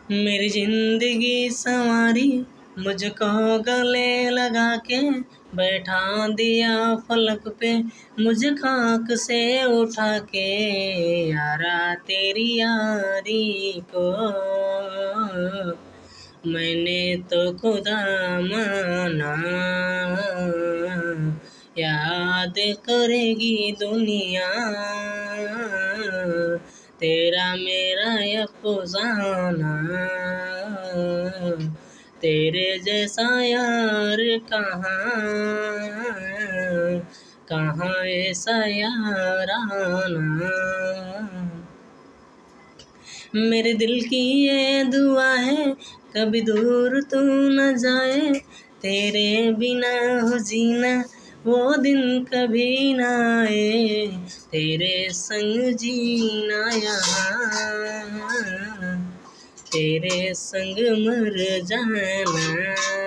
मेरी जिंदगी संवारी, मुझको गले लगा के बैठा दिया फलक पे, मुझे खाक से उठा के यारा तेरी यारी को मैंने तो खुदा माना। याद करेगी दुनिया तेरा मेरा अफसाना, तेरे जैसा यार कहाँ, कहाँ ऐसा याराना। मेरे दिल की ये दुआ है कभी दूर तू न जाए, तेरे बिना हो जीना वो दिन कभी ना आए, तेरे संग जीना यहाँ, तेरे संग मर जाना।